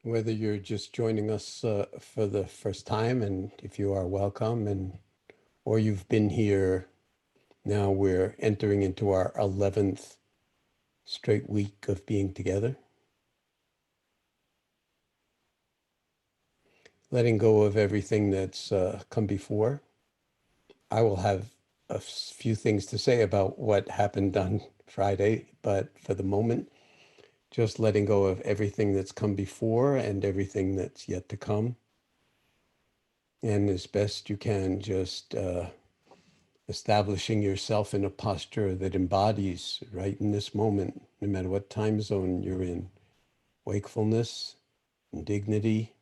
Whether you're just joining us for the first time, and if you are, welcome, or you've been here. Now we're entering into our 11th straight week of being together, letting go of everything that's come before. I will have a few things to say about what happened on Friday, but for the moment, just letting go of everything that's come before and everything that's yet to come. And as best you can, just establishing yourself in a posture that embodies right in this moment, no matter what time zone you're in, wakefulness, dignity,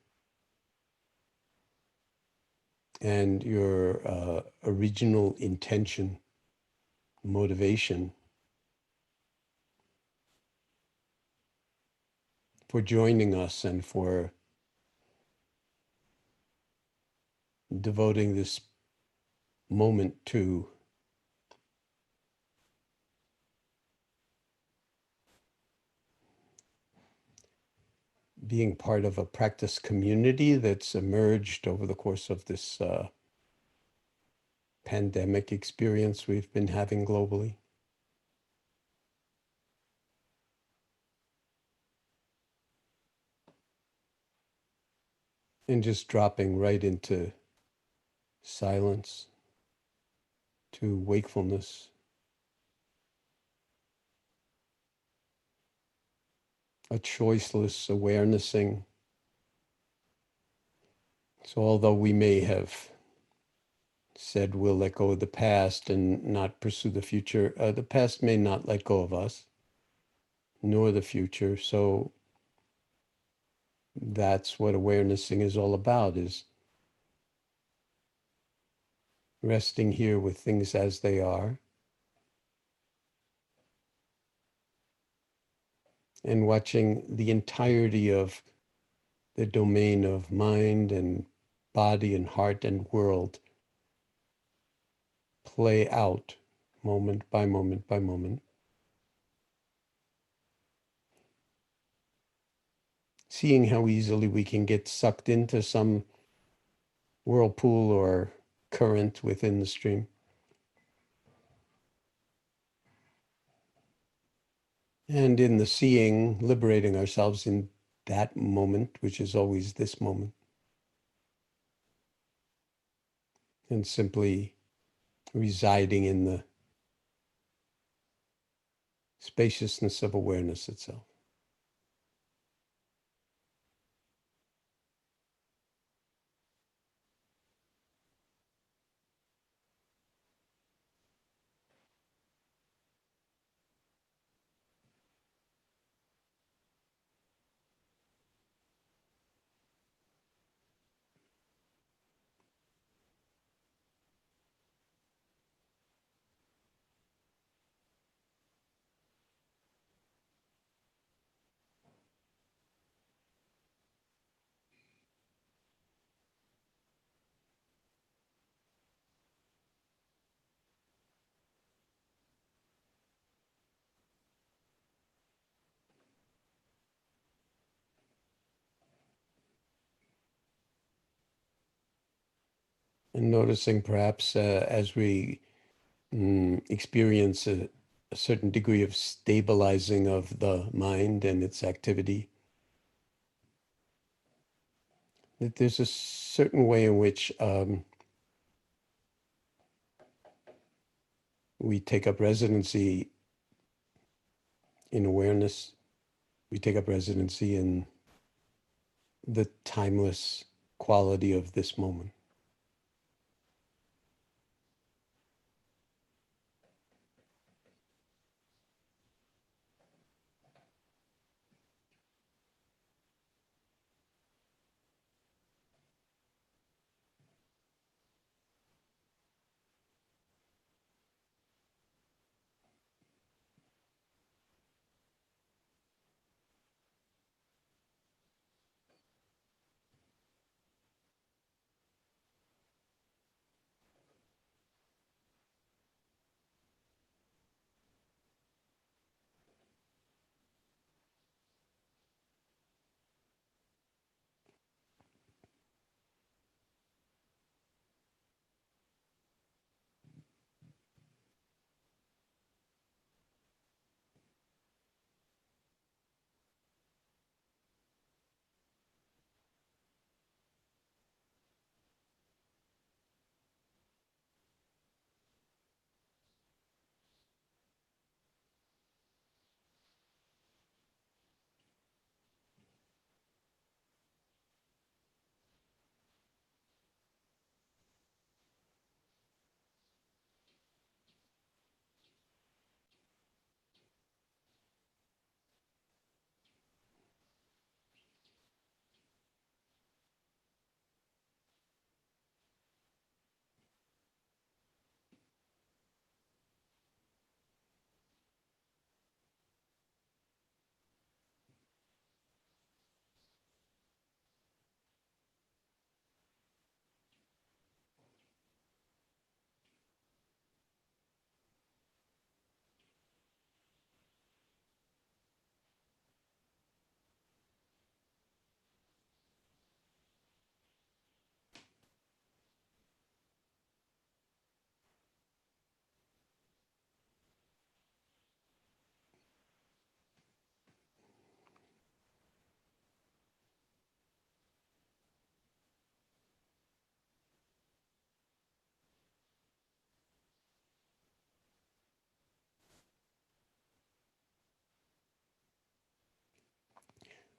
and your original intention, motivation for joining us and for devoting this moment to being part of a practice community that's emerged over the course of this pandemic experience we've been having globally. And just dropping right into silence, to wakefulness, a choiceless awarenessing. So although we may have said we'll let go of the past and not pursue the future, the past may not let go of us, nor the future. So that's what awarenessing is all about, is resting here with things as they are and watching the entirety of the domain of mind and body and heart and world play out moment by moment by moment. Seeing how easily we can get sucked into some whirlpool or current within the stream. And in the seeing, liberating ourselves in that moment, which is always this moment, and simply residing in the spaciousness of awareness itself. And noticing perhaps as we experience a certain degree of stabilizing of the mind and its activity, that there's a certain way in which we take up residency in awareness, we take up residency in the timeless quality of this moment.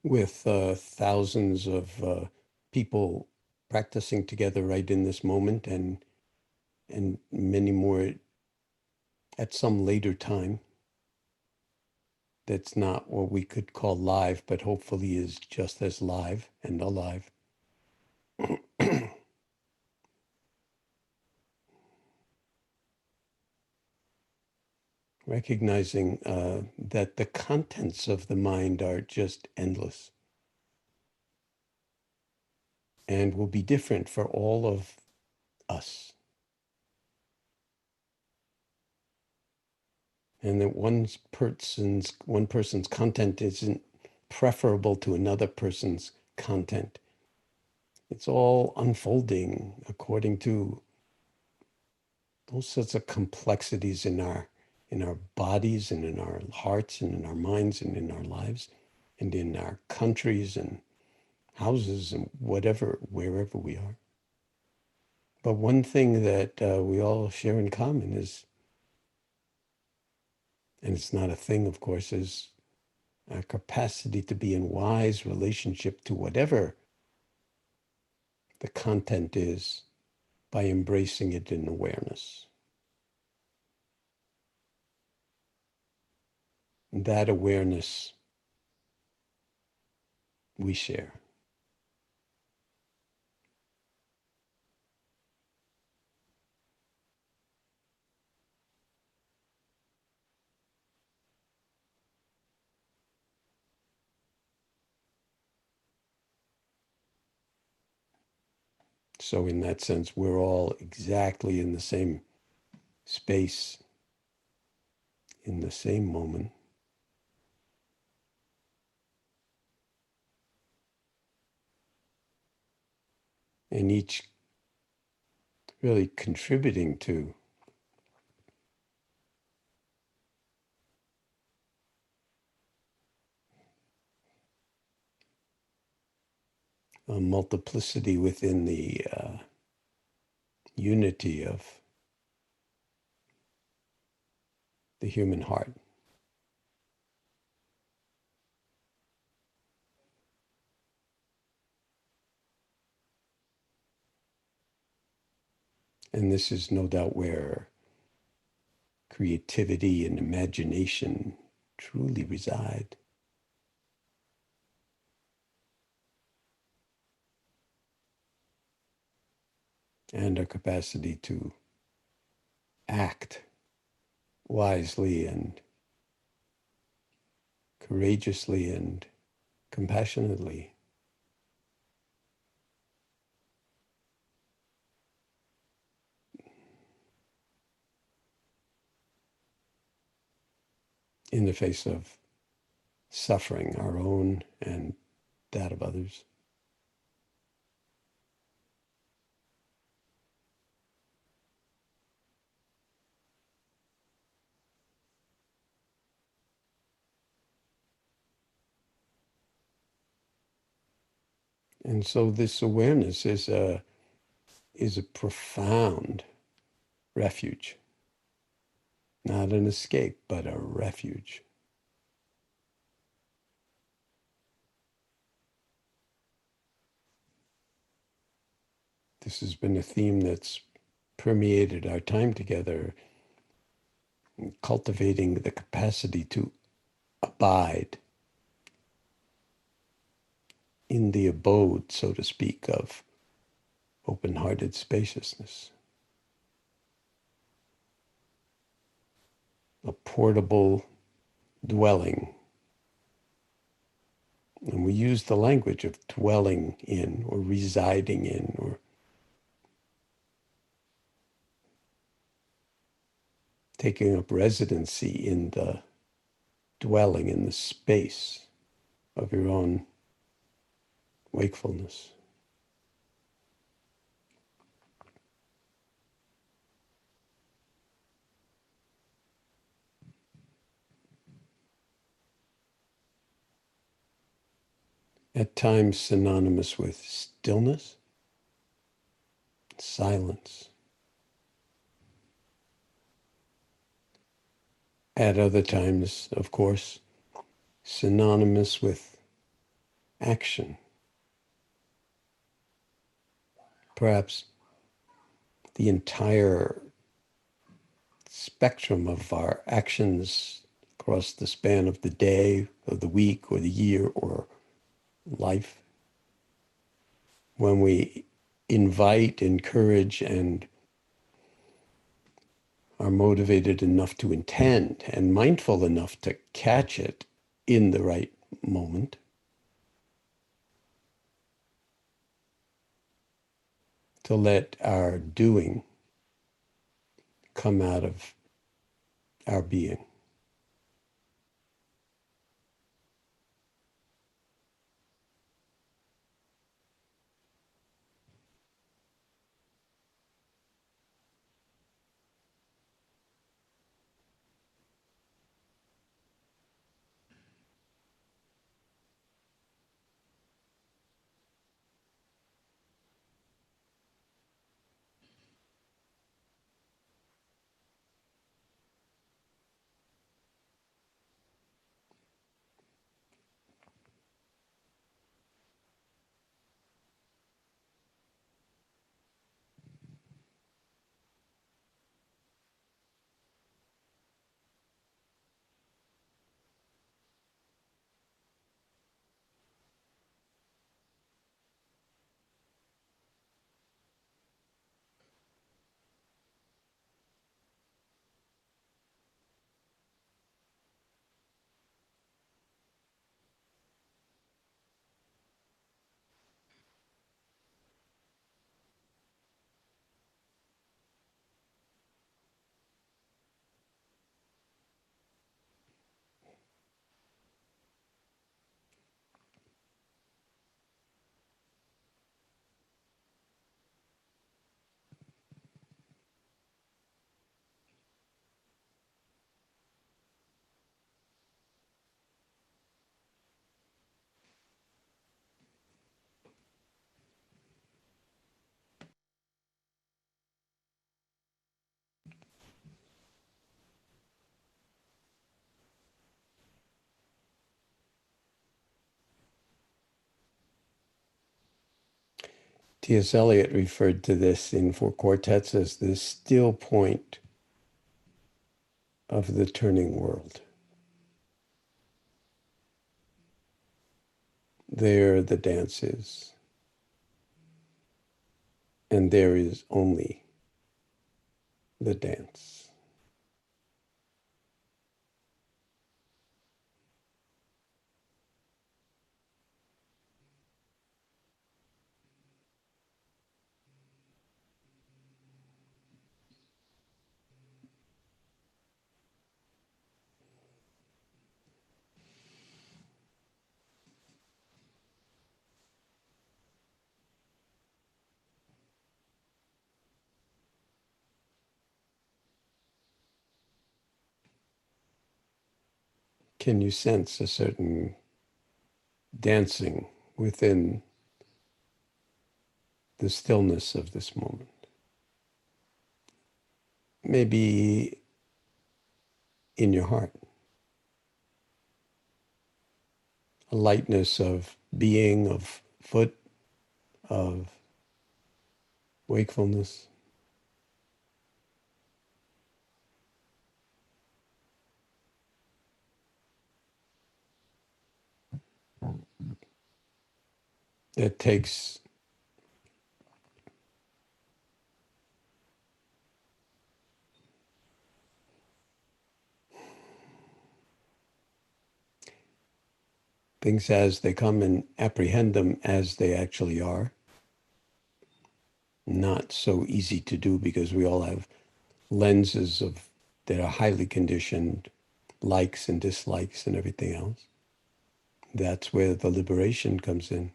with thousands of people practicing together right in this moment, and many more at some later time that's not what we could call live, but hopefully is just as live and alive. Recognizing that the contents of the mind are just endless and will be different for all of us. And that one person's content isn't preferable to another person's content. It's all unfolding according to all sorts of complexities in our bodies and in our hearts and in our minds and in our lives and in our countries and houses and whatever, wherever we are. But one thing that we all share in common is, and it's not a thing, of course, is our capacity to be in wise relationship to whatever the content is by embracing it in awareness. And that awareness we share. So in that sense, we're all exactly in the same space, in the same moment. And each really contributing to a multiplicity within the unity of the human heart. And this is no doubt where creativity and imagination truly reside. And our capacity to act wisely and courageously and compassionately. In the face of suffering, our own and that of others. And so this awareness is a profound refuge, not an escape, but a refuge. This has been a theme that's permeated our time together, cultivating the capacity to abide in the abode, so to speak, of open-hearted spaciousness. A portable dwelling. And we use the language of dwelling in or residing in or taking up residency in the dwelling, in the space of your own wakefulness. At times synonymous with stillness, silence. At other times, of course, synonymous with action. Perhaps the entire spectrum of our actions across the span of the day, or the week, or the year, or life. When we invite, encourage, and are motivated enough to intend and mindful enough to catch it in the right moment, to let our doing come out of our being. T.S. Eliot referred to this in Four Quartets as the still point of the turning world. There the dance is, and there is only the dance. Can you sense a certain dancing within the stillness of this moment? Maybe in your heart, a lightness of being, of foot, of wakefulness. That takes things as they come and apprehend them as they actually are. Not so easy to do because we all have lenses of that are highly conditioned, likes and dislikes and everything else. That's where the liberation comes in,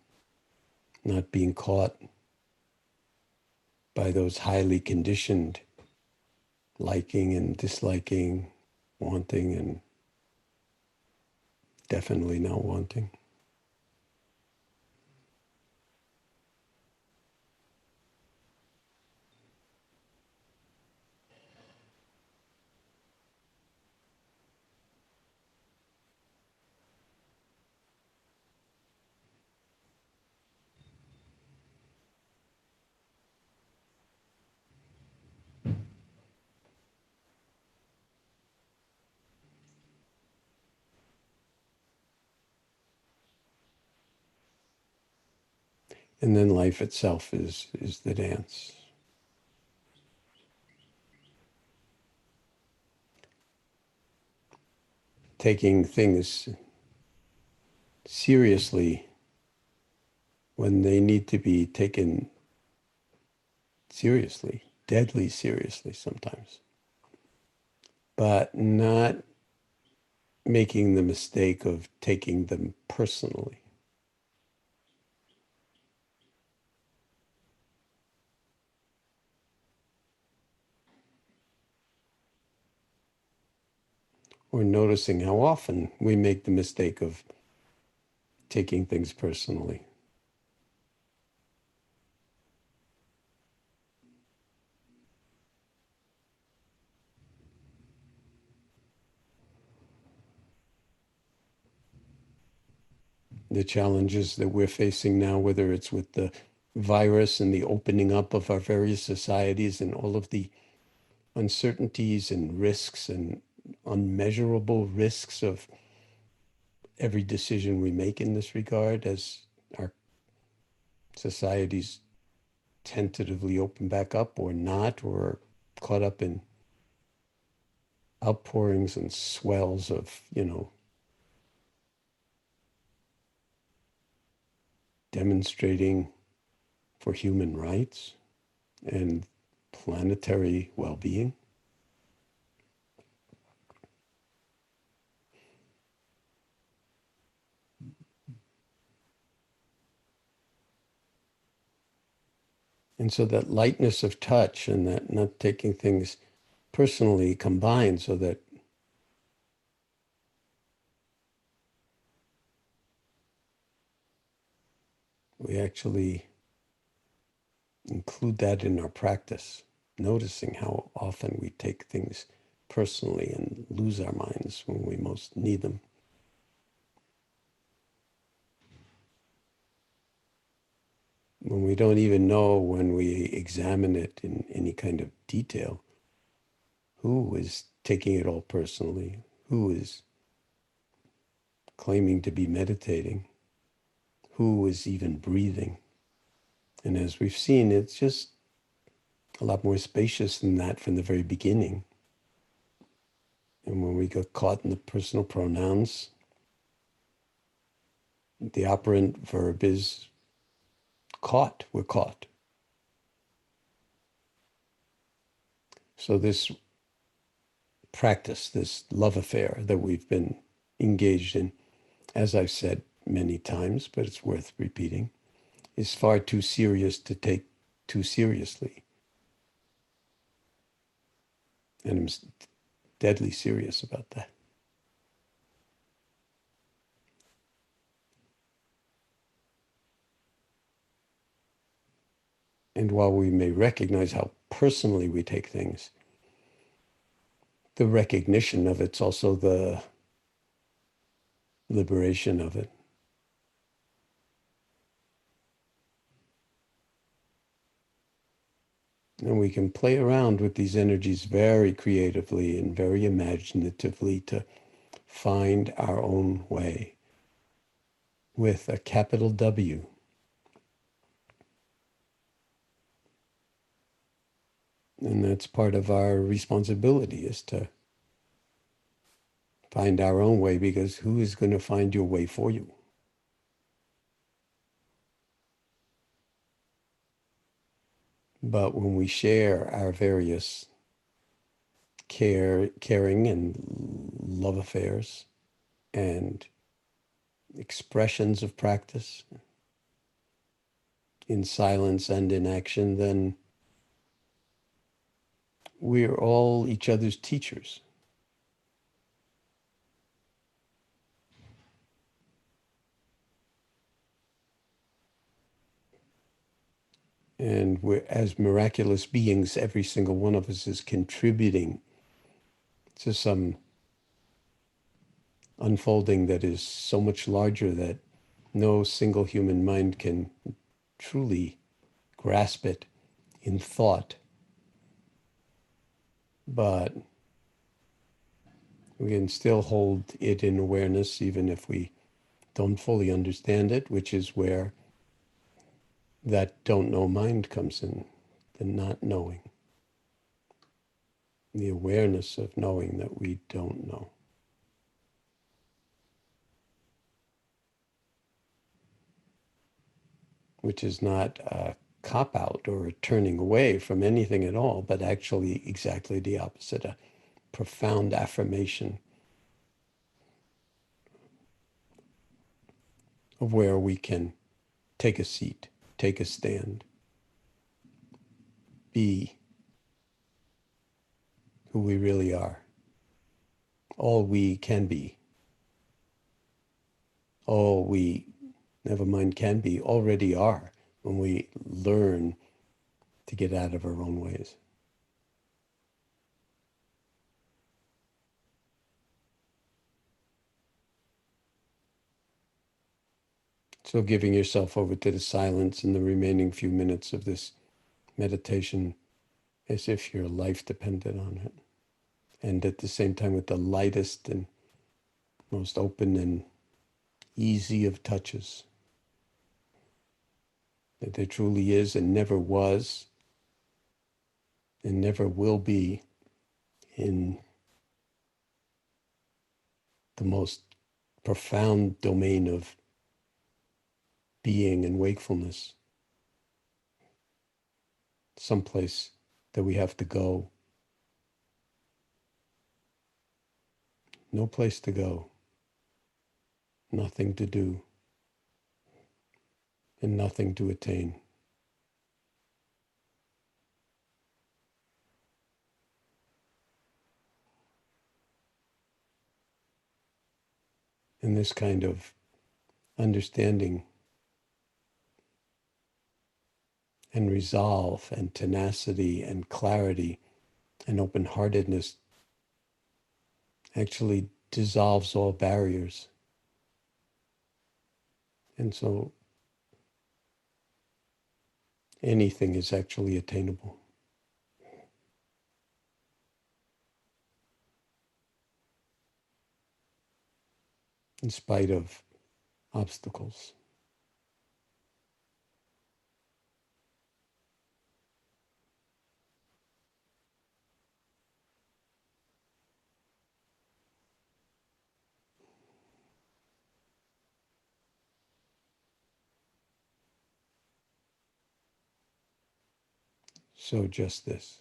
not being caught by those highly conditioned liking and disliking, wanting and definitely not wanting. And then life itself is the dance. Taking things seriously when they need to be taken seriously, deadly seriously sometimes, but not making the mistake of taking them personally. Or noticing how often we make the mistake of taking things personally. The challenges that we're facing now, whether it's with the virus and the opening up of our various societies and all of the uncertainties and risks and unmeasurable risks of every decision we make in this regard as our societies tentatively open back up or not, or caught up in outpourings and swells of, demonstrating for human rights and planetary well-being. And so that lightness of touch and that not taking things personally combined so that we actually include that in our practice, noticing how often we take things personally and lose our minds when we most need them. When we don't even know, when we examine it in any kind of detail, who is taking it all personally, who is claiming to be meditating, who is even breathing. And as we've seen, it's just a lot more spacious than that from the very beginning. And when we get caught in the personal pronouns, the operant verb is caught. We're caught. So this practice, this love affair that we've been engaged in, as I've said many times, but it's worth repeating, is far too serious to take too seriously. And I'm deadly serious about that. And while we may recognize how personally we take things, the recognition of it's also the liberation of it. And we can play around with these energies very creatively and very imaginatively to find our own way with a capital W. And that's part of our responsibility, is to find our own way, because who is going to find your way for you? But when we share our various caring and love affairs and expressions of practice in silence and in action, then we're all each other's teachers. And we're, as miraculous beings, every single one of us is contributing to some unfolding that is so much larger that no single human mind can truly grasp it in thought. But we can still hold it in awareness, even if we don't fully understand it, which is where that don't know mind comes in, the not knowing, the awareness of knowing that we don't know. Which is not a cop-out or a turning away from anything at all, but actually exactly the opposite, a profound affirmation of where we can take a seat, take a stand, be who we really are, all we can be, all we, never mind can be, already are when we learn to get out of our own ways. So giving yourself over to the silence in the remaining few minutes of this meditation as if your life depended on it. And at the same time with the lightest and most open and easy of touches. That there truly is and never was and never will be in the most profound domain of being and wakefulness, someplace that we have to go. No place to go, nothing to do, and nothing to attain. And this kind of understanding and resolve and tenacity and clarity and open-heartedness actually dissolves all barriers. And so anything is actually attainable. In spite of obstacles. So just this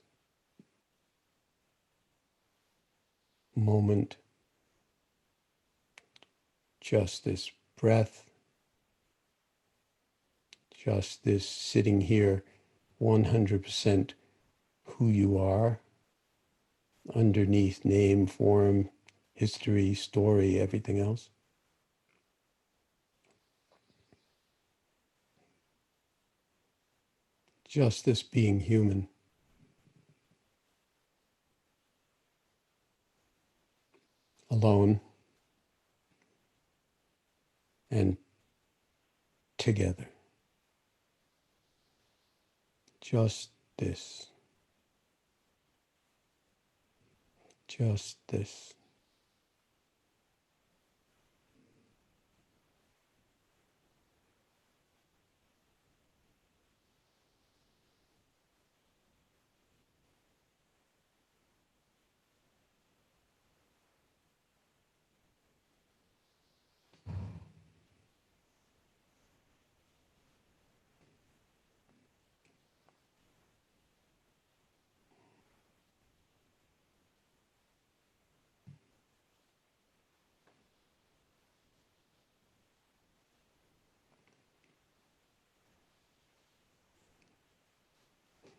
moment, just this breath, just this sitting here 100% who you are, underneath name, form, history, story, everything else. Just this being human. Alone and together. Just this. Just this.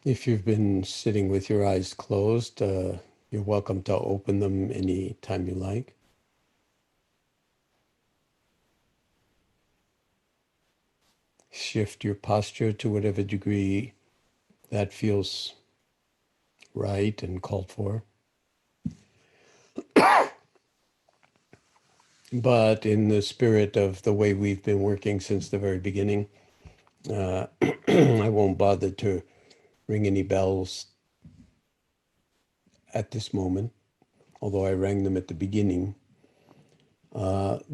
If you've been sitting with your eyes closed, you're welcome to open them any time you like. Shift your posture to whatever degree that feels right and called for. But in the spirit of the way we've been working since the very beginning, I won't bother to ring any bells at this moment, although I rang them at the beginning,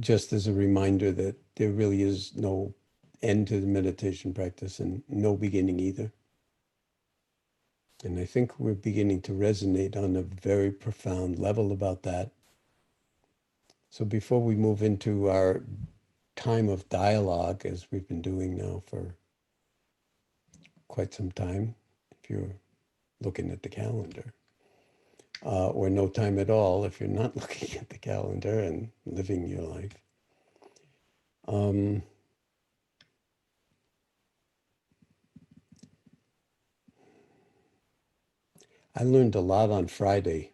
just as a reminder that there really is no end to the meditation practice and no beginning either. And I think we're beginning to resonate on a very profound level about that. So before we move into our time of dialogue, as we've been doing now for quite some time, if you're looking at the calendar, or no time at all if you're not looking at the calendar and living your life. I learned a lot on Friday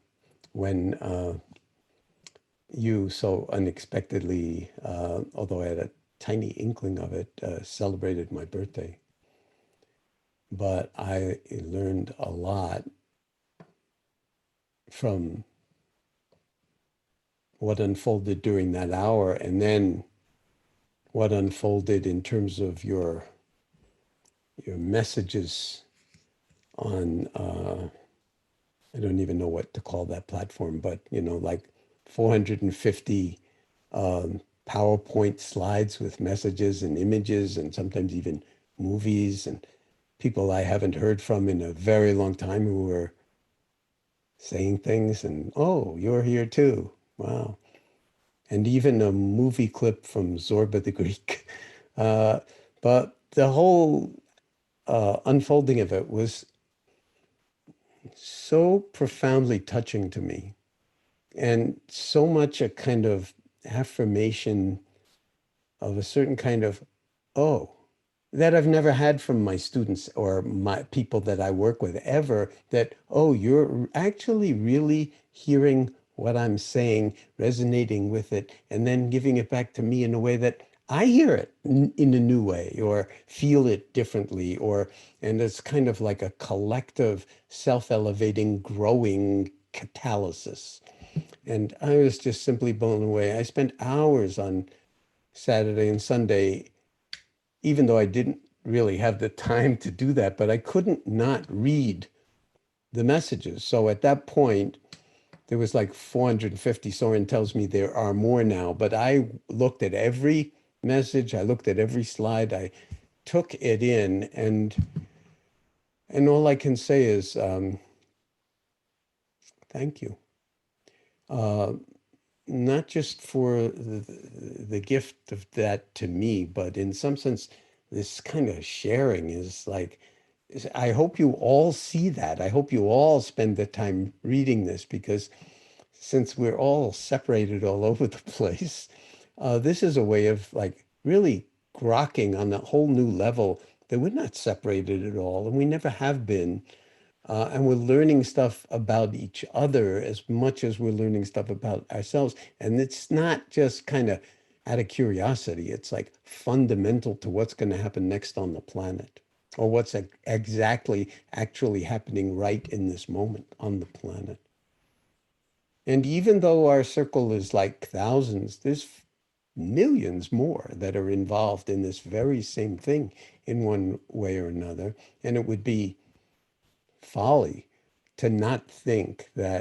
when you so unexpectedly, although I had a tiny inkling of it, celebrated my birthday. But I learned a lot from what unfolded during that hour, and then what unfolded in terms of your messages on I don't even know what to call that platform, but like 450 PowerPoint slides with messages and images and sometimes even movies and people I haven't heard from in a very long time who were saying things and, oh, you're here too. Wow. And even a movie clip from Zorba the Greek. But the whole unfolding of it was so profoundly touching to me and so much a kind of affirmation of a certain kind of, oh, that I've never had from my students or my people that I work with ever, that, oh, you're actually really hearing what I'm saying, resonating with it, and then giving it back to me in a way that I hear it in a new way or feel it differently, and it's kind of like a collective, self-elevating, growing catalysis. And I was just simply blown away. I spent hours on Saturday and Sunday, even though I didn't really have the time to do that, but I couldn't not read the messages. So at that point, there was like 450. Soren tells me there are more now, but I looked at every message. I looked at every slide. I took it in, and all I can say is thank you. Not just for the gift of that to me, but in some sense, this kind of sharing is like, I hope you all see that. I hope you all spend the time reading this, because since we're all separated all over the place, this is a way of like really grokking on a whole new level that we're not separated at all, and we never have been. And we're learning stuff about each other as much as we're learning stuff about ourselves. And it's not just kind of out of curiosity. It's like fundamental to what's going to happen next on the planet, or what's exactly actually happening right in this moment on the planet. And even though our circle is like thousands, there's millions more that are involved in this very same thing in one way or another. And it would be folly to not think to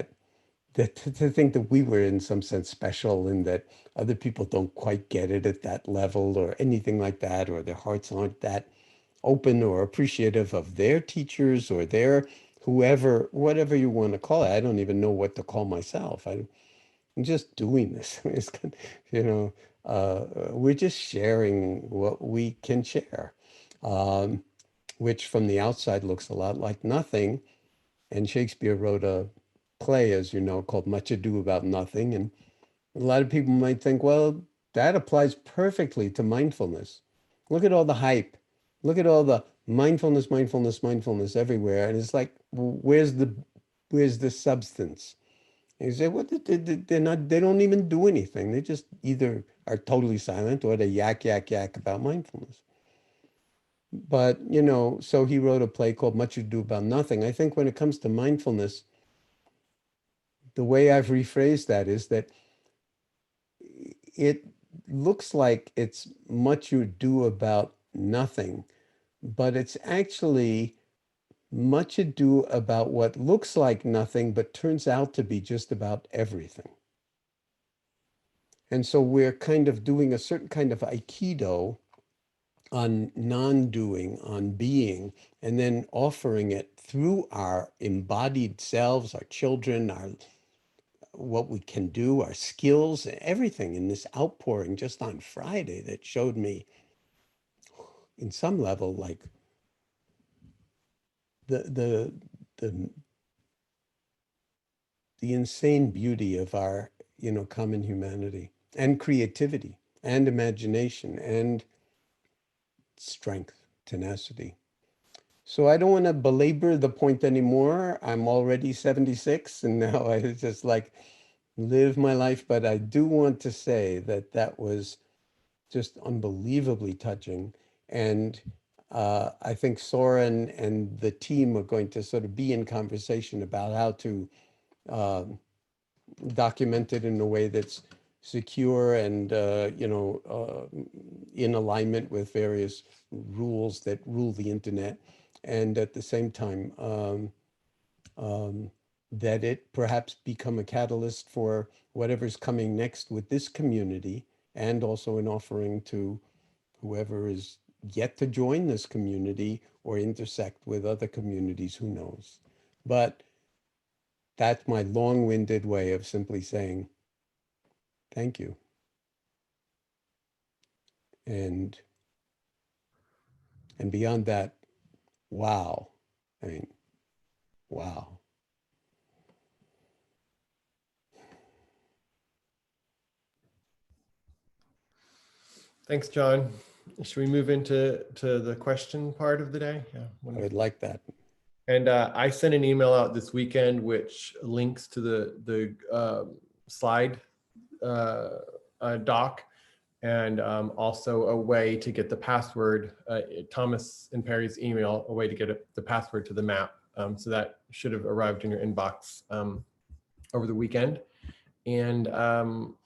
think that we were in some sense special and that other people don't quite get it at that level or anything like that, or their hearts aren't that open or appreciative of their teachers or their whoever, whatever you want to call it. I don't even know what to call myself. I'm just doing this. It's kind of, we're just sharing what we can share, which from the outside looks a lot like nothing. And Shakespeare wrote a play, as you know, called Much Ado About Nothing. And a lot of people might think, well, that applies perfectly to mindfulness. Look at all the hype. Look at all the mindfulness, mindfulness, mindfulness everywhere. And it's like, where's the substance? And you say, well, they're not, they don't even do anything. They just either are totally silent or they yak, yak, yak about mindfulness. But, so he wrote a play called Much Ado About Nothing. I think when it comes to mindfulness, the way I've rephrased that is that it looks like it's much ado about nothing, but it's actually much ado about what looks like nothing, but turns out to be just about everything. And so we're kind of doing a certain kind of Aikido on non-doing, on being, and then offering it through our embodied selves, our children, our what we can do, our skills, everything in this outpouring just on Friday that showed me in some level like the the the the insane beauty of our, common humanity and creativity and imagination and strength, tenacity. So I don't want to belabor the point anymore. I'm already 76 and now I just like live my life. But I do want to say that that was just unbelievably touching. And I think Soren and the team are going to sort of be in conversation about how to uh, document it in a way that's secure and, in alignment with various rules that rule the internet. And at the same time, um, that it perhaps become a catalyst for whatever's coming next with this community, and also an offering to whoever is yet to join this community or intersect with other communities, who knows. But that's my long-winded way of simply saying thank you. And beyond that, wow. I mean, wow. Thanks, Jon. Should we move into the question part of the day? Yeah, I would like that. And I sent an email out this weekend, which links to the slide doc, and also a way to get the password, Thomas and Perry's email, a way to get the password to the map. So that should have arrived in your inbox over the weekend. And I'll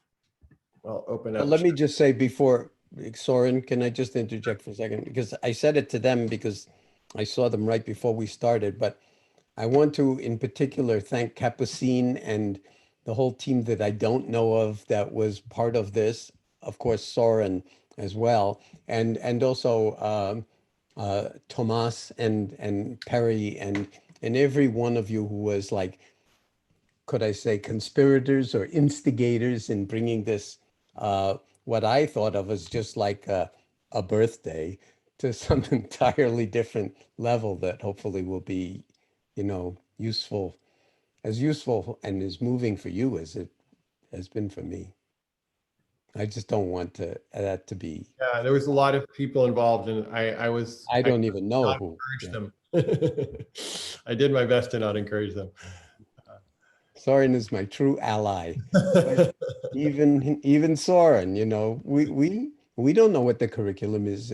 open up. Let me just say before, Soren, can I just interject for a second? Because I said it to them because I saw them right before we started, but I want to in particular thank Capucine and the whole team that I don't know of that was part of this. Of course, Soren as well, and also Tomas and Perry and every one of you who was like, could I say, conspirators or instigators in bringing this, what I thought of as just like a birthday, to some entirely different level that hopefully will be, useful and as moving for you as it has been for me. I just don't want that to be. Yeah, there was a lot of people involved, and I don't even know not who. encourage them. I did my best to not encourage them. Soren is my true ally. But even Soren, we don't know what the curriculum is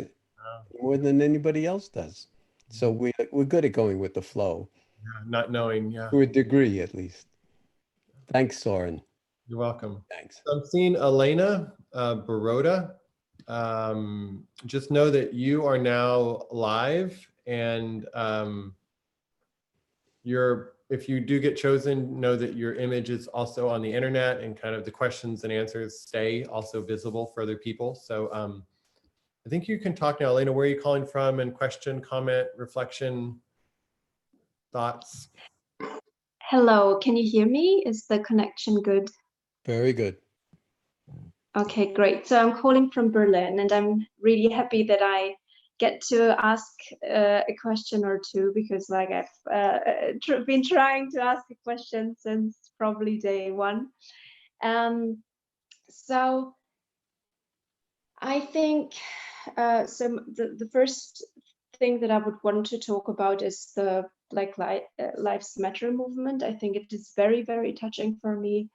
more than anybody else does. So we're good at going with the flow, Not knowing, yeah. to a degree at least. Thanks, Soren. You're welcome. Thanks. I'm seeing Elena Baroda. Just know that you are now live, and if you do get chosen, know that your image is also on the internet, and kind of the questions and answers stay also visible for other people. So I think you can talk now. Elena, where are you calling from? And question, comment, reflection, thoughts? Hello, can you hear me? Is the connection good? Very good. Okay, great. So I'm calling from Berlin, and I'm really happy that I get to ask a question or two, because like I've been trying to ask a question since probably day one. So I think so the first thing that I would want to talk about is the Black Lives Matter movement. I think it is very, very touching for me,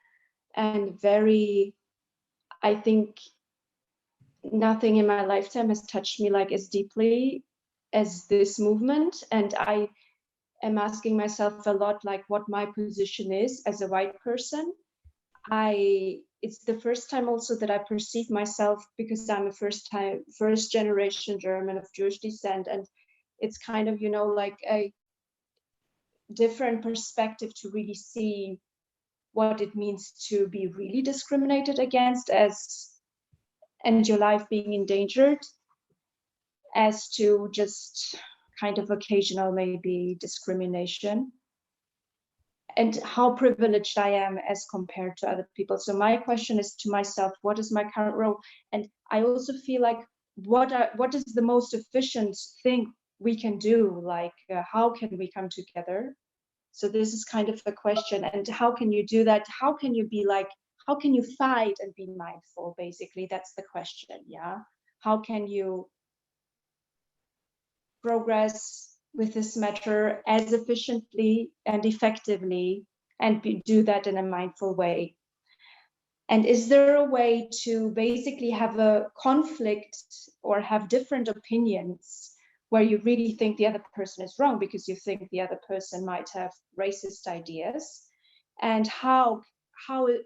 and I think nothing in my lifetime has touched me like as deeply as this movement. And I am asking myself a lot, like, what my position is as a white person. It's the first time also that I perceive myself, because I'm a first generation German of Jewish descent, and it's kind of, like a different perspective to really see what it means to be really discriminated against and your life being endangered. as to just kind of occasional maybe discrimination, and how privileged I am as compared to other people. So my question is to myself, what is my current role? And I also feel like, what is the most efficient thing we can do? Like, how can we come together? So this is kind of a question. And how can you do that? How can you be like, how can you fight and be mindful? Basically, that's the question. Yeah. How can you progress with this matter as efficiently and effectively and do that in a mindful way? And is there a way to basically have a conflict or have different opinions where you really think the other person is wrong because you think the other person might have racist ideas? And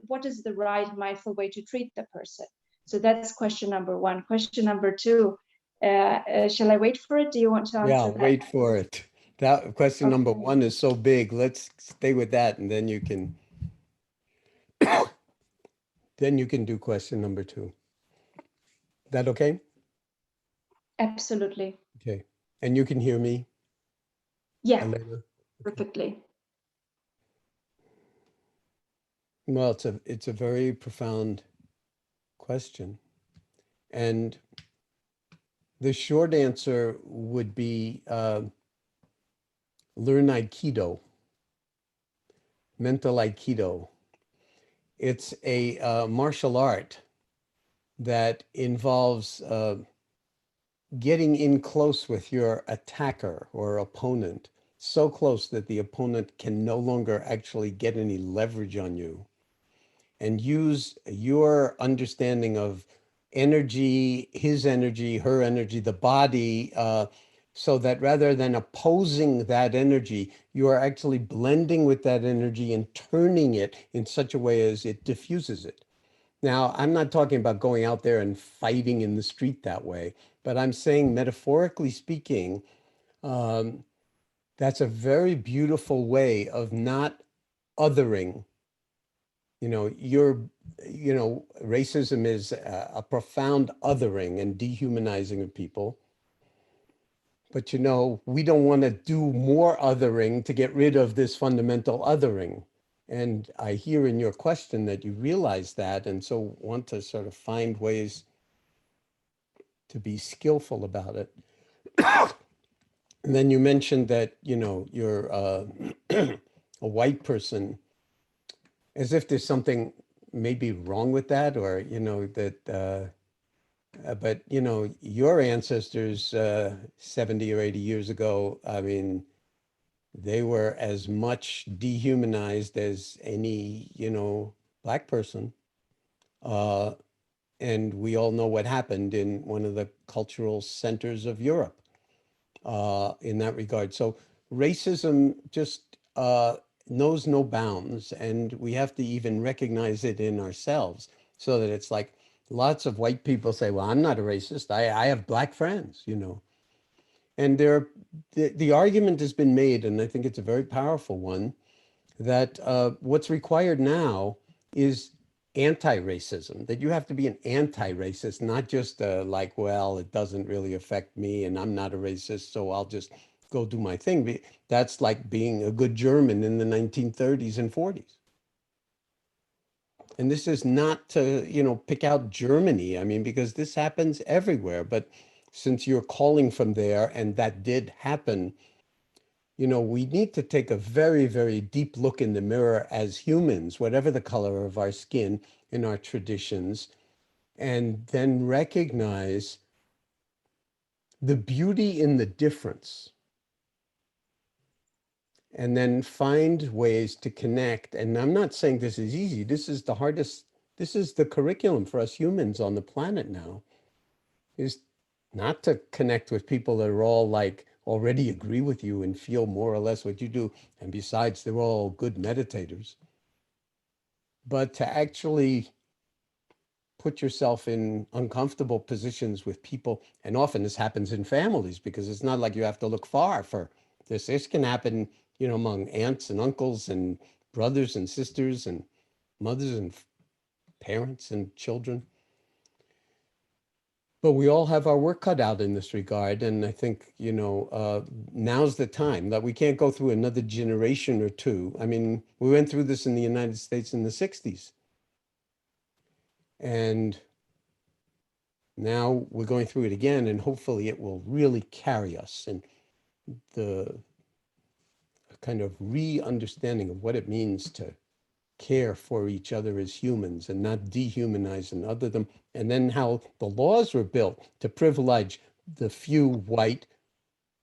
what is the right mindful way to treat the person? So that's question number one. Question number two, shall I wait for it? Do you want to answer that? Wait for it. That question number Okay. one is so big. Let's stay with that, and then you can do question number two. That okay? Absolutely. Okay. And you can hear me, Yeah, Elena? perfectly. Well, it's a very profound question. And the short answer would be learn Aikido, mental Aikido. It's a martial art that involves getting in close with your attacker or opponent, so close that the opponent can no longer actually get any leverage on you, and use your understanding of energy, his energy, her energy, the body, so that rather than opposing that energy, you are actually blending with that energy and turning it in such a way as it diffuses it. Now, I'm not talking about going out there and fighting in the street that way, but I'm saying, metaphorically speaking, that's a very beautiful way of not othering. Racism is a profound othering and dehumanizing of people. But, we don't want to do more othering to get rid of this fundamental othering. And I hear in your question that you realize that, and so want to sort of find ways to be skillful about it. And then you mentioned that, you're a white person, as if there's something maybe wrong with that, or, but, your ancestors 70 or 80 years ago, I mean, they were as much dehumanized as any, Black person. And we all know what happened in one of the cultural centers of Europe in that regard. So racism just knows no bounds, and we have to even recognize it in ourselves, so that it's like lots of white people say, well, I'm not a racist. I have Black friends, And the argument has been made, and I think it's a very powerful one, that what's required now is anti-racism, that you have to be an anti-racist, not just like, well, it doesn't really affect me and I'm not a racist, so I'll just go do my thing. That's like being a good German in the 1930s and 40s. And this is not to, pick out Germany, I mean, because this happens everywhere. But since you're calling from there, and that did happen, we need to take a very, very deep look in the mirror as humans, whatever the color of our skin, in our traditions, and then recognize the beauty in the difference, and then find ways to connect. And I'm not saying this is easy. This is the hardest. This is the curriculum for us humans on the planet now, is not to connect with people that are all like already agree with you and feel more or less what you do. And besides, they're all good meditators. But to actually put yourself in uncomfortable positions with people. And often this happens in families, because it's not like you have to look far for this. This can happen, among aunts and uncles and brothers and sisters and mothers and parents and children. But we all have our work cut out in this regard. And I think, now's the time that we can't go through another generation or two. I mean, we went through this in the United States in the 60s. And now we're going through it again, and hopefully it will really carry us. And the kind of re-understanding of what it means to care for each other as humans and not dehumanize and other them. And then how the laws were built to privilege the few white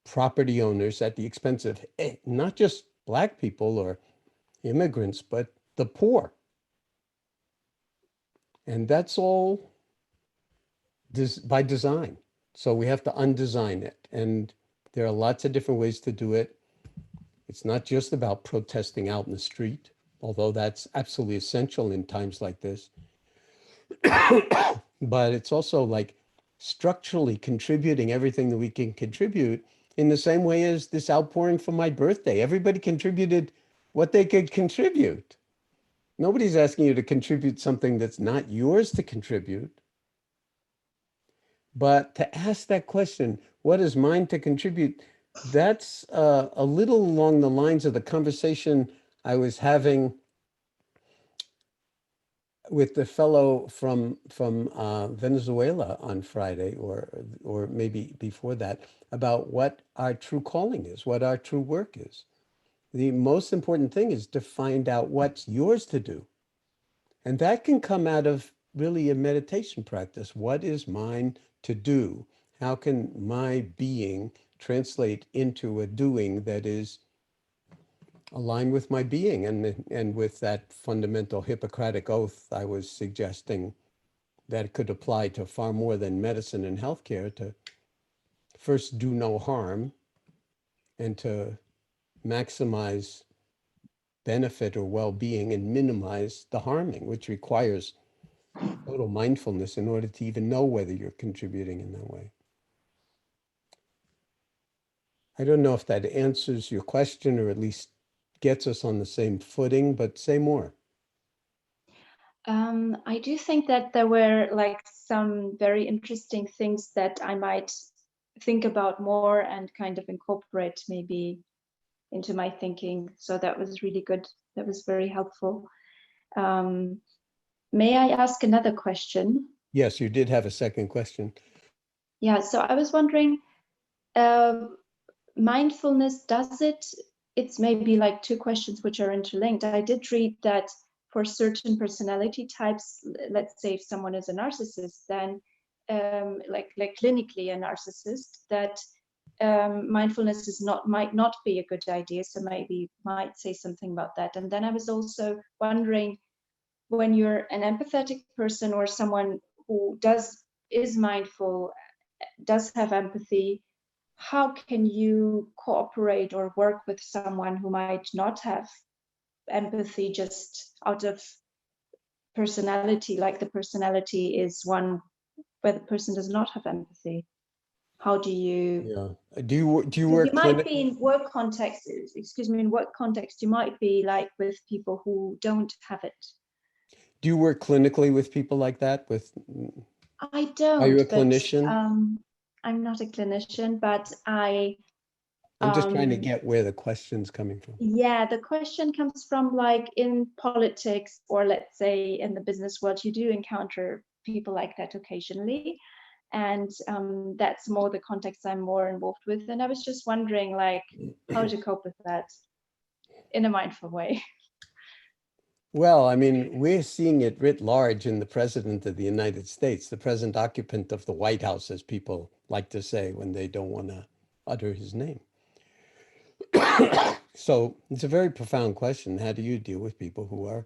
property owners at the expense of not just Black people or immigrants, but the poor. And that's all by design. So we have to undesign it. And there are lots of different ways to do it. It's not just about protesting out in the street, although that's absolutely essential in times like this. But it's also like structurally contributing everything that we can contribute in the same way as this outpouring for my birthday. Everybody contributed what they could contribute. Nobody's asking you to contribute something that's not yours to contribute. But to ask that question, what is mine to contribute? That's a little along the lines of the conversation I was having with the fellow from Venezuela on Friday, or maybe before that, about what our true calling is, what our true work is. The most important thing is to find out what's yours to do. And that can come out of really a meditation practice. What is mine to do? How can my being translate into a doing that is aligned with my being? And with that fundamental Hippocratic oath, I was suggesting that it could apply to far more than medicine and healthcare, to first do no harm and to maximize benefit or well-being and minimize the harming, which requires total mindfulness in order to even know whether you're contributing in that way. I don't know if that answers your question or at least gets us on the same footing, but say more. I do think that there were like some very interesting things that I might think about more and kind of incorporate maybe into my thinking. So that was really good. That was very helpful. May I ask another question? Yes, you did have a second question. Yeah, so I was wondering, mindfulness, it's maybe like two questions which are interlinked. I did read that for certain personality types, let's say if someone is a narcissist, then like clinically a narcissist, that mindfulness might not be a good idea. So maybe might say something about that. And then I was also wondering, when you're an empathetic person or someone who is mindful, does have empathy, how can you cooperate or work with someone who might not have empathy just out of personality, like the personality is one where the person does not have empathy? How do you... Yeah. Do you work... You might be in work context, in work context, you might be like with people who don't have it. Do you work clinically with people like that? I don't. Are you a clinician? I'm not a clinician, but I'm just trying to get where the question's coming from. Yeah, the question comes from like in politics, or let's say in the business world, you do encounter people like that occasionally. And that's more the context I'm more involved with. And I was just wondering like how to cope with that in a mindful way. Well, I mean, we're seeing it writ large in the president of the United States, the present occupant of the White House, as people like to say when they don't want to utter his name. So it's a very profound question. How do you deal with people who are,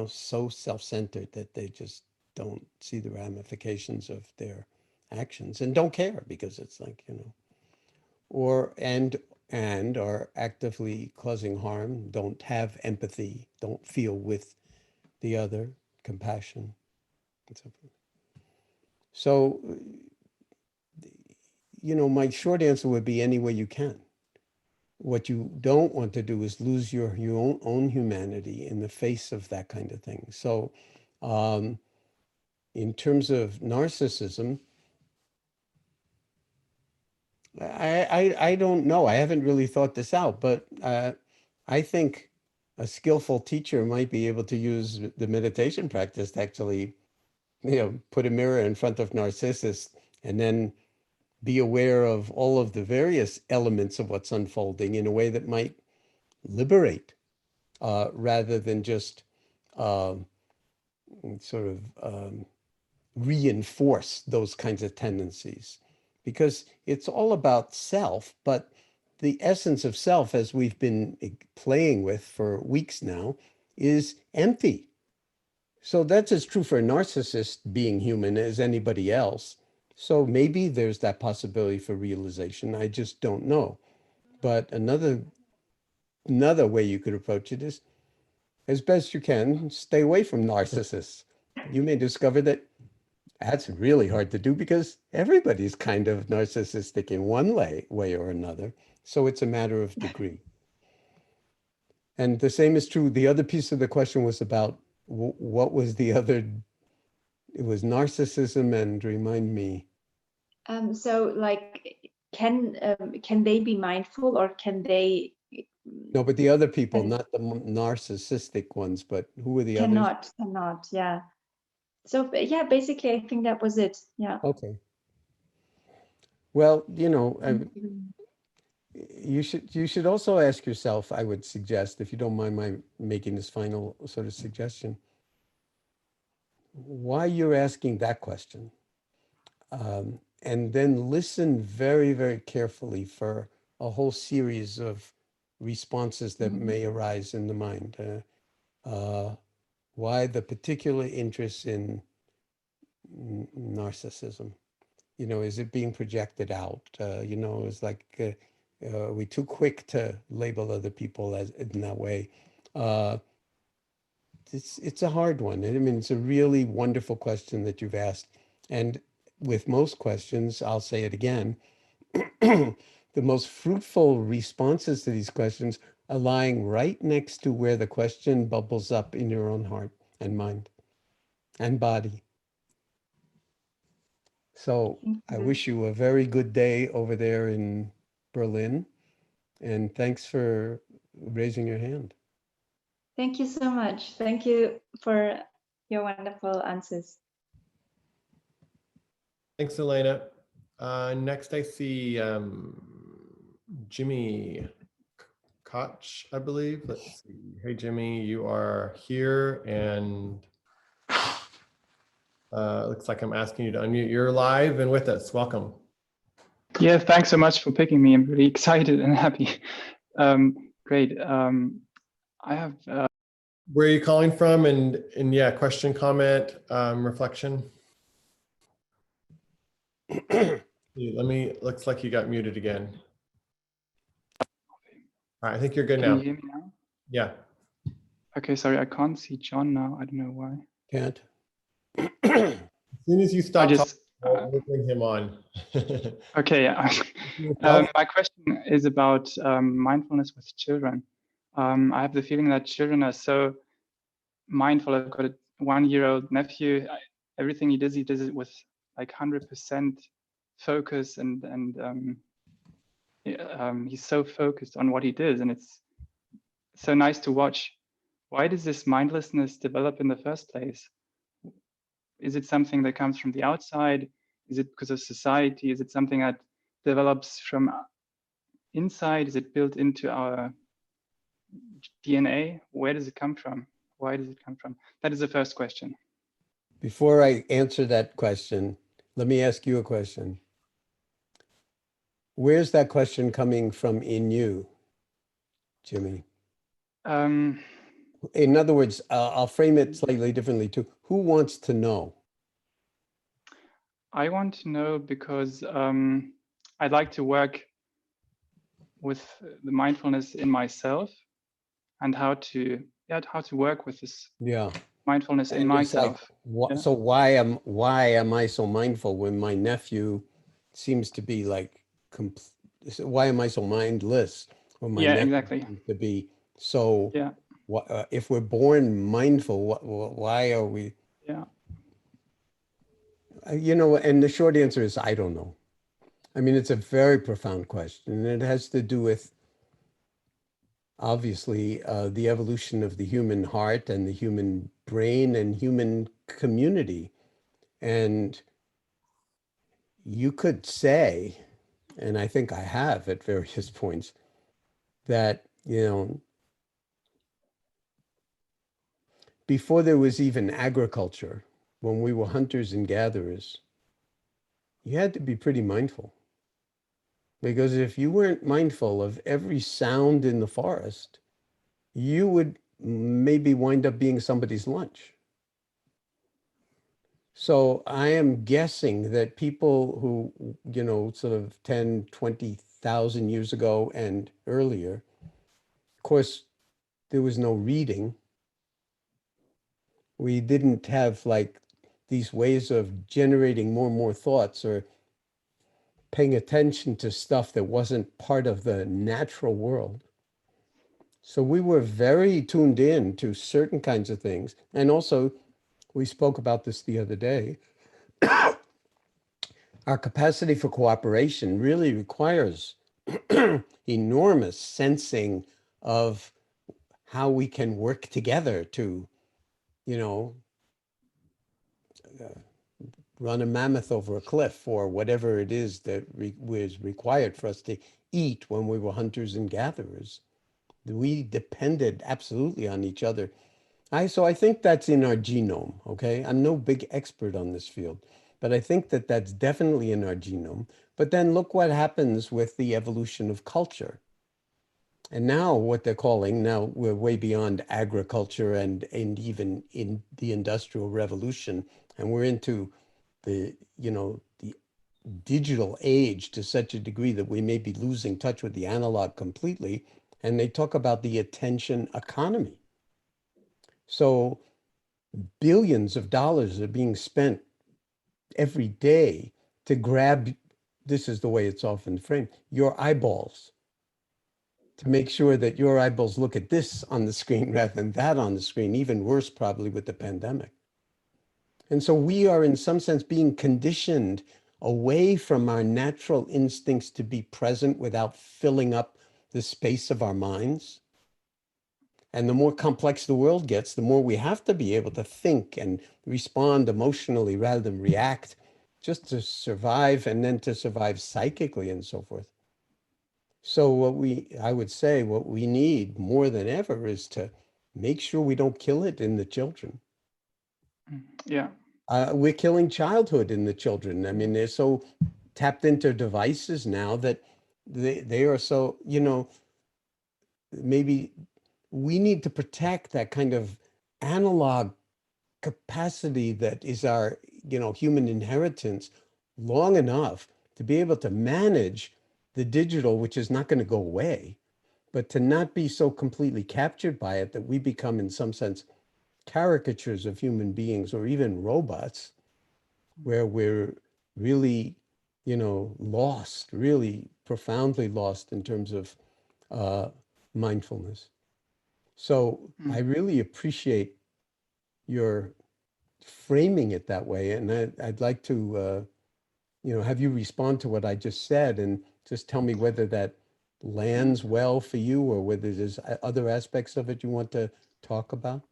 so self-centered that they just don't see the ramifications of their actions and don't care because it's like, and are actively causing harm, don't have empathy, don't feel with the other, compassion, and so forth. So, my short answer would be any way you can. What you don't want to do is lose your own humanity in the face of that kind of thing. So, in terms of narcissism, I don't know. I haven't really thought this out, but I think a skillful teacher might be able to use the meditation practice to actually, put a mirror in front of Narcissus and then be aware of all of the various elements of what's unfolding in a way that might liberate, rather than just uh, sort of reinforce those kinds of tendencies. Because it's all about self, but the essence of self, as we've been playing with for weeks now, is empty. So that's as true for a narcissist being human as anybody else. So maybe there's that possibility for realization. I just don't know. But another way you could approach it is, as best you can, stay away from narcissists. You may discover that that's really hard to do because everybody's kind of narcissistic in one way or another. So it's a matter of degree. And the same is true. The other piece of the question was about what was the other? It was narcissism, and remind me. So like, can they be mindful, or can they? No, but the other people, not the narcissistic ones, but who were the others? Cannot, yeah. So yeah, basically, I think that was it. Yeah. Okay. Well, you should also ask yourself, I would suggest, if you don't mind my making this final sort of suggestion, why you're asking that question. And then listen very, very carefully for a whole series of responses that may arise in the mind. Why the particular interest in narcissism? Is it being projected out? It's like, are we too quick to label other people as in that way? It's a hard one. I mean, it's a really wonderful question that you've asked. And with most questions, I'll say it again, the most fruitful responses to these questions are lying right next to where the question bubbles up in your own heart and mind and body. So I wish you a very good day over there in Berlin. And thanks for raising your hand. Thank you so much. Thank you for your wonderful answers. Thanks, Elena. Next, I see Jimmy Koch, I believe. Let's see. Hey, Jimmy, you are here, and looks like I'm asking you to unmute. You're live and with us. Welcome. Yeah, thanks so much for picking me. I'm really excited and happy. Great. I have. Where are you calling from? And yeah, question, comment, reflection. Looks like you got muted again. All right, I think you're good now. Can you hear me now? Yeah. Okay, sorry, I can't see John now. I don't know why. Can't. As soon as you stop just, talking, we'll bring him on. Okay, yeah. My question is about mindfulness with children. I have the feeling that children are so mindful. I've got a 1-year-old nephew. Everything he does it with like 100% focus, and he's so focused on what he does, and it's so nice to watch. Why does this mindlessness develop in the first place? Is it something that comes from the outside? Is it because of society? Is it something that develops from inside? Is it built into our DNA? Where does it come from? Why does it come from? That is the first question. Before I answer that question, let me ask you a question. Where's that question coming from in you, Jimmy? In other words, I'll frame it slightly differently too. Who wants to know? I want to know because I'd like to work with the mindfulness in myself and how to work with this mindfulness in myself. Like, so why am I so mindful when my nephew seems to be like why am I so mindless when my nephew exactly seems to be so if we're born mindful, why are we and the short answer is I don't know. I mean, it's a very profound question, and it has to do with, obviously, the evolution of the human heart and the human brain and human community. And you could say, and I think I have at various points, that, before there was even agriculture, when we were hunters and gatherers, you had to be pretty mindful. Because if you weren't mindful of every sound in the forest, you would maybe wind up being somebody's lunch. So I am guessing that people who, sort of 10, 20,000 years ago and earlier, of course, there was no reading. We didn't have like these ways of generating more and more thoughts or paying attention to stuff that wasn't part of the natural world. So we were very tuned in to certain kinds of things. And also, we spoke about this the other day. Our capacity for cooperation really requires enormous sensing of how we can work together to, run a mammoth over a cliff or whatever it is that was required for us to eat when we were hunters and gatherers. We depended absolutely on each other. So I think that's in our genome, okay? I'm no big expert on this field, but I think that that's definitely in our genome. But then look what happens with the evolution of culture. And now what they're calling, now we're way beyond agriculture and even in the Industrial Revolution, and we're into the digital age to such a degree that we may be losing touch with the analog completely. And they talk about the attention economy. So billions of dollars are being spent every day to grab, this is the way it's often framed, your eyeballs, to make sure that your eyeballs look at this on the screen rather than that on the screen, even worse probably with the pandemic. And so we are in some sense being conditioned away from our natural instincts to be present without filling up the space of our minds. And the more complex the world gets, the more we have to be able to think and respond emotionally rather than react, just to survive and then to survive psychically and so forth. So I would say what we need more than ever is to make sure we don't kill it in the children. Yeah. We're killing childhood in the children. I mean, they're so tapped into devices now that they are so, maybe we need to protect that kind of analog capacity that is our, human inheritance long enough to be able to manage the digital, which is not going to go away, but to not be so completely captured by it that we become, in some sense, caricatures of human beings or even robots, where we're really, lost, really profoundly lost in terms of mindfulness. So I really appreciate your framing it that way. And I'd like to, have you respond to what I just said and just tell me whether that lands well for you or whether there's other aspects of it you want to talk about.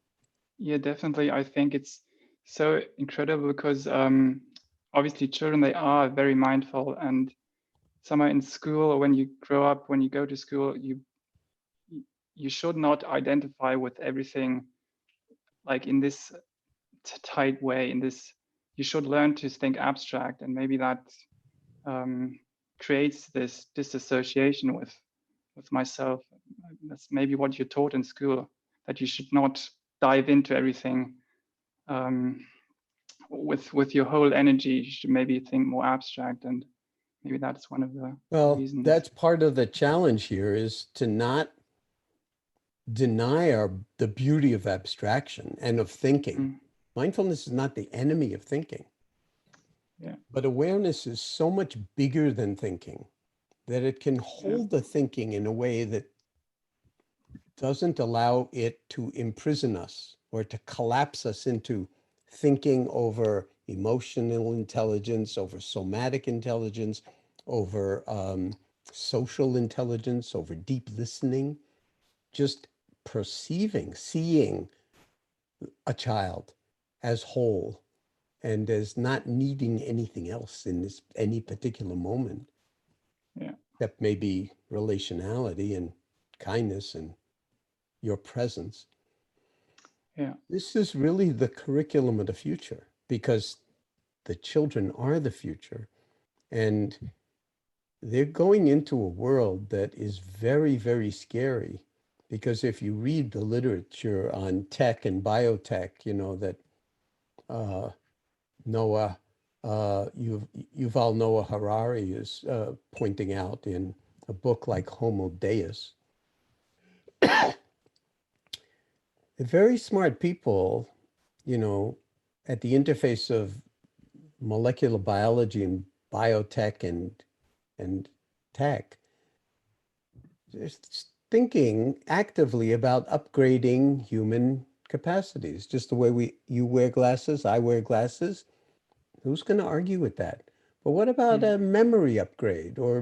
Yeah, definitely. I think it's so incredible because obviously children, they are very mindful, and somewhere in school, or when you grow up, when you go to school, you should not identify with everything like in this tight way. You should learn to think abstract, and maybe that creates this disassociation with myself. That's maybe what you're taught in school, that you should not dive into everything with your whole energy. You should maybe think more abstract, and maybe that's one of the reasons. That's part of the challenge here, is to not deny the beauty of abstraction and of thinking. Mindfulness is not the enemy of thinking. Yeah. But awareness is so much bigger than thinking that it can hold the thinking in a way that doesn't allow it to imprison us or to collapse us into thinking over emotional intelligence, over somatic intelligence, over social intelligence, over deep listening, just perceiving, seeing a child as whole and as not needing anything else in this any particular moment. Yeah. Except maybe relationality and kindness and your presence. Yeah. This is really the curriculum of the future, because the children are the future, and they're going into a world that is very, very scary. Because if you read the literature on tech and biotech, you know, that Yuval Noah Harari is pointing out in a book like Homo Deus. Very smart people, you know, at the interface of molecular biology and biotech and tech, just thinking actively about upgrading human capacities, just the way you wear glasses, I wear glasses. Who's going to argue with that? But what about a memory upgrade, or,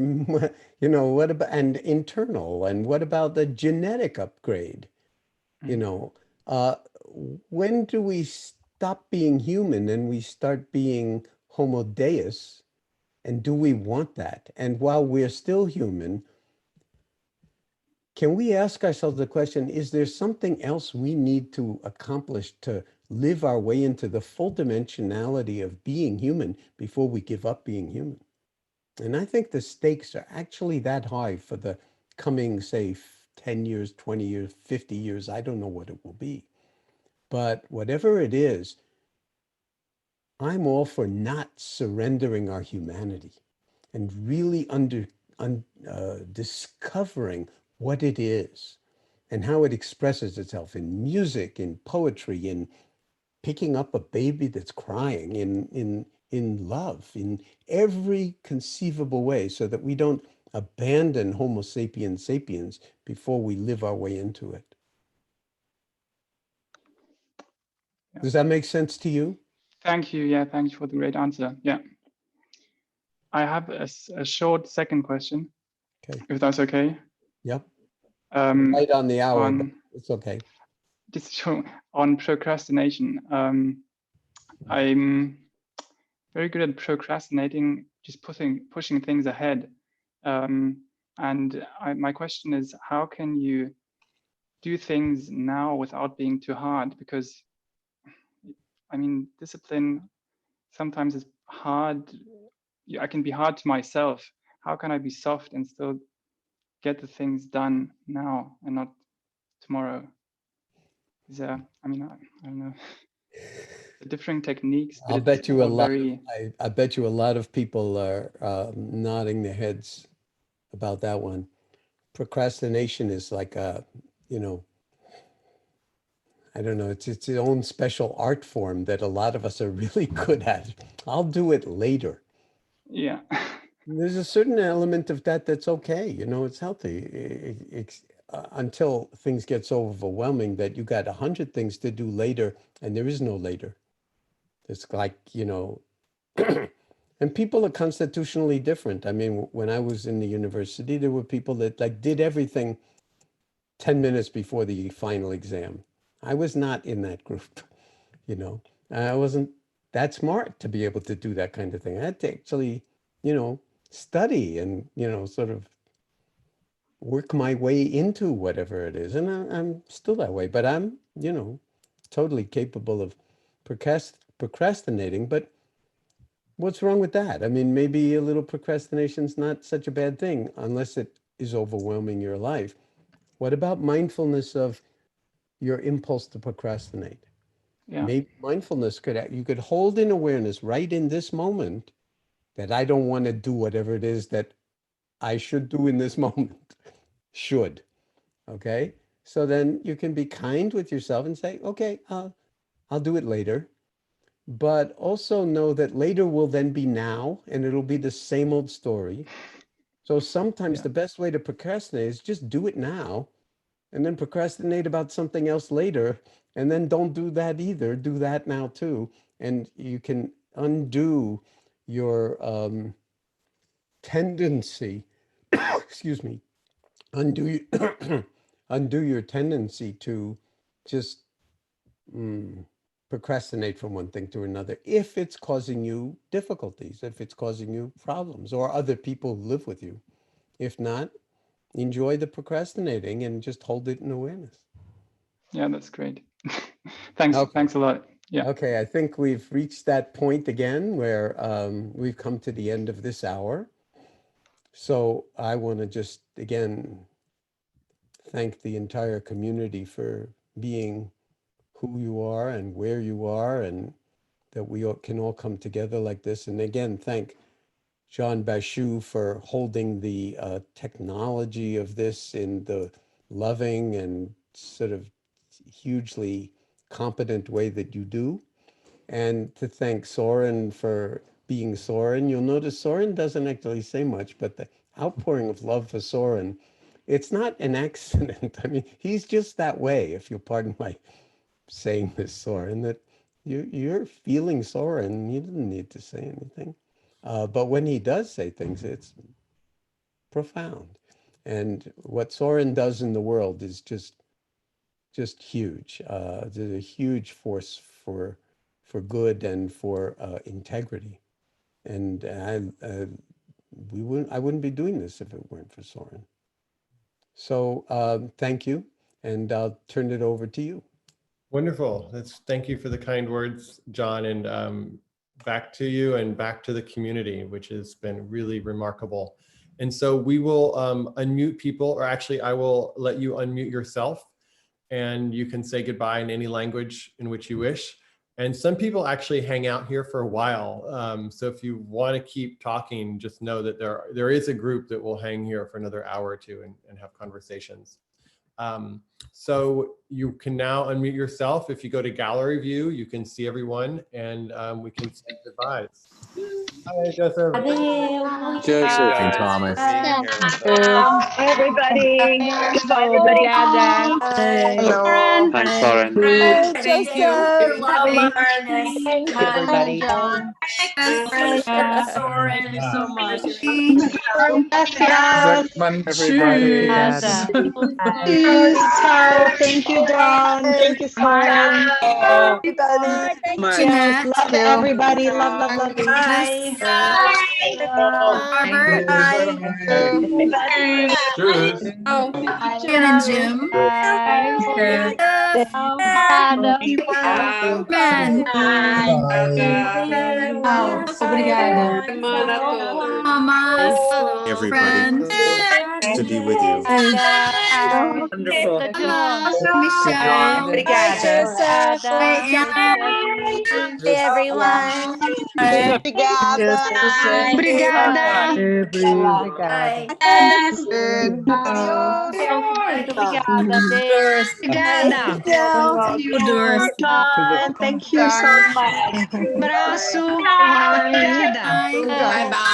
you know, what about, and internal, and what about the genetic upgrade? You know, when do we stop being human and we start being Homo Deus? And do we want that? And while we're still human, can we ask ourselves the question, is there something else we need to accomplish to live our way into the full dimensionality of being human before we give up being human? And I think the stakes are actually that high for the coming, say, 10 years, 20 years, 50 years. I don't know what it will be. But whatever it is, I'm all for not surrendering our humanity and really discovering what it is and how it expresses itself in music, in poetry, in picking up a baby that's crying, in love, in every conceivable way, so that we don't abandon Homo sapiens sapiens before we live our way into it. Yeah. Does that make sense to you? Thank you. Yeah, thank you for the great answer. Yeah. I have a short second question, Okay. if that's okay. Yep. Right on the hour, but On, it's okay. just on procrastination. I'm very good at procrastinating, just pushing things ahead. And my question is, how can you do things now without being too hard? Because, I mean, discipline sometimes is hard. I can be hard to myself. How can I be soft and still get the things done now and not tomorrow? Is there, I mean, I don't know. The different techniques, but I'll bet you a lot. very... I bet you a lot of people are nodding their heads about that one. Procrastination is like a, you know, I don't know, it's its own special art form that a lot of us are really good at. I'll do it later. Yeah. There's a certain element of that that's okay. You know, it's healthy. Until things get so overwhelming that you got 100 things to do later and there is no later. It's like, you know, and people are constitutionally different. I mean, when I was in the university, there were people that like did everything 10 minutes before the final exam. I was not in that group, you know. I wasn't that smart to be able to do that kind of thing. I had to actually, you know, study and, you know, sort of work my way into whatever it is. And I'm still that way, but I'm, you know, totally capable of procrastinating. But what's wrong with that? I mean, maybe a little procrastination is not such a bad thing unless it is overwhelming your life. What about mindfulness of your impulse to procrastinate? Yeah. Maybe mindfulness you could hold in awareness right in this moment that I don't want to do whatever it is that I should do in this moment. Should. Okay. So then you can be kind with yourself and say, okay, I'll do it later. But also know that later will then be now, and it'll be the same old story. So sometimes the best way to procrastinate is just do it now, and then procrastinate about something else later, and then don't do that either. Do that now too, and you can undo your tendency, excuse me, undo your tendency to just procrastinate from one thing to another if it's causing you difficulties, if it's causing you problems, or other people who live with you. If not, enjoy the procrastinating and just hold it in awareness. Yeah, that's great. Thanks. Okay. Thanks a lot. Yeah. Okay, I think we've reached that point again where we've come to the end of this hour. So I want to just again thank the entire community for being who you are and where you are, and that we can all come together like this. And again, thank John Bashu for holding the technology of this in the loving and sort of hugely competent way that you do. And to thank Soren for being Soren. You'll notice Soren doesn't actually say much, but the outpouring of love for Soren, it's not an accident. I mean, he's just that way, if you'll pardon my saying this, Soren, that you're feeling Soren. You didn't need to say anything. But when he does say things, it's profound. And what Soren does in the world is just huge. There's a huge force for good and for integrity. And I wouldn't be doing this if it weren't for Soren. So thank you, and I'll turn it over to you. Wonderful. Thank you for the kind words, John, and back to you and back to the community, which has been really remarkable. And so we will unmute people, or actually I will let you unmute yourself, and you can say goodbye in any language in which you wish. And some people actually hang out here for a while. So if you want to keep talking, just know that there is a group that will hang here for another hour or two and have conversations. So you can now unmute yourself. If you go to gallery view, you can see everyone, and we can say goodbyes. Hi, Joseph. Joseph and Thomas. everybody. Obrigada. Lauren. Thanks, Lauren. Thank you. Thank you, everybody. John. Thank you so much. Everybody. Thank you, John. Thank you, Soren. Everybody. Yes, love everybody. Love, love, love. Bye. Robert. Cheers. Jen and Jim. Ben. Obrigada. Mamas. Friends. To be with you. Wonderful. Michelle. Obrigada. Hey, everyone. Obrigada. Thank you so much. Abraço. Bye bye.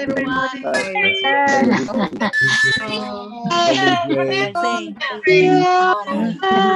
Everyone. Bye.